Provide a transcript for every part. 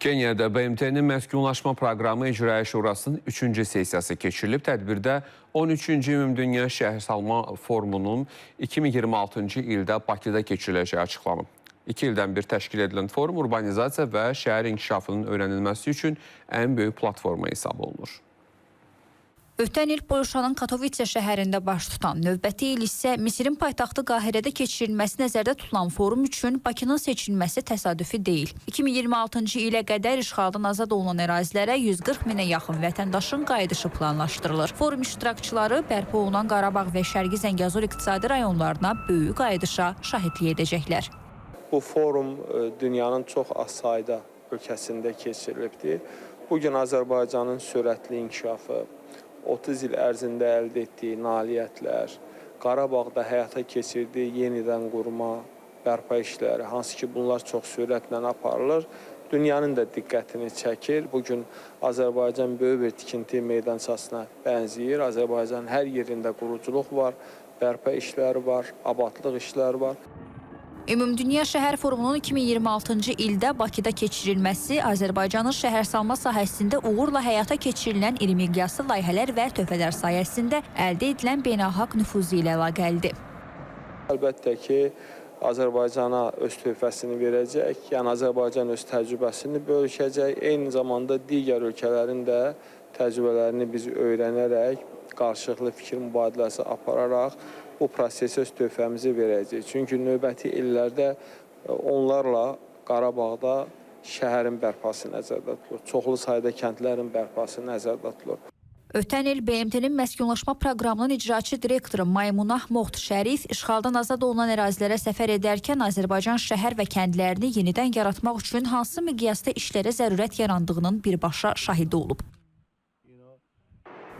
Keniyada BMT-nin məskunlaşma proqramı İcra Şurasının 3-cü sessiyası keçirilib. Tədbirdə 13-cü Ümumdünya Şəhərsalma Forumunun 2026-cı ildə Bakıda keçiriləcəyi açıqlanıb. 2 ildən bir təşkil edilən forum urbanizasiya və şəhər inkişafının öyrənilməsi üçün ən böyük platforma hesab olunur. Ötən il Polşanın Katowice şəhərində baş tutan, növbəti il isə Misirin paytaxtı Qahirədə keçirilməsi nəzərdə tutulan forum üçün Bakının seçilməsi təsadüfi deyil. 2026-cı ilə qədər işğaldan azad olunan ərazilərə 140 minə yaxın vətəndaşın qayıdışı planlaşdırılır. Forum iştirakçıları bərpa olunan Qarabağ və Şərqi Zəngəzur iqtisadi rayonlarına böyük qayıdışa şahidlik edəcəklər. Bu forum dünyanın çox az sayda ölkəsində keçirilibdir. Bugün Azərbaycanın sürətli inkişafı, 30 il ərzində əldə etdiyi nailiyyətlər, Qarabağda həyata keçirdiyi yenidən qurma, bərpa işləri, hansı ki bunlar çox sürətlə aparılır, dünyanın da diqqətini çəkir. Bugün Azərbaycan böyük bir tikinti meydançasına bənzəyir. Azərbaycanın hər yerində quruculuq var, bərpa işləri var, abadlıq işləri var. Ümumdünya Şəhər Forumunun 2026-cı ildə Bakıda keçirilməsi Azərbaycanın şəhərsalma sahəsində uğurla həyata keçirilən iri miqyaslı layihələr və töhfələr sayəsində əldə edilən beynəlxalq nüfuzu ilə əlaqəlidir. Əlbəttə ki, Azərbaycana öz töhfəsini verəcək, yəni Azərbaycan öz təcrübəsini bölüşəcək, eyni zamanda digər ölkələrin də təcrübələrini biz öyrənərək, qarşılıqlı fikir mübadiləsi apararaq bu prosesə öz töhfəmizi verəcək. Çünki növbəti illərdə onlarla Qarabağda şəhərin bərpası nəzərdə tutulur. Çoxlu sayda kəndlərin bərpası nəzərdə tutulur. Ötən il BMT-nin məskunlaşma proqramının icraçı direktoru Maymunah Moxd Şərif işğaldan azad olunan ərazilərə səfər edərkən Azərbaycan şəhər və kəndlərini yenidən yaratmaq üçün hansı miqyasda işlərə zərurət yarandığının birbaşa şahidi olub.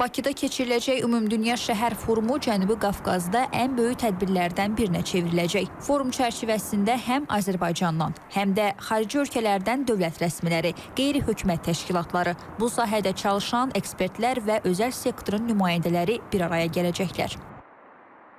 Bakıda keçiriləcək Ümumdünya Şəhər Forumu Cənubi Qafqazda ən böyük tədbirlərdən birinə çevriləcək. Forum çərçivəsində həm Azərbaycandan, həm də xarici ölkələrdən dövlət rəsmiləri, qeyri-hökumət təşkilatları, bu sahədə çalışan ekspertlər və özəl sektorun nümayəndələri bir araya gələcəklər.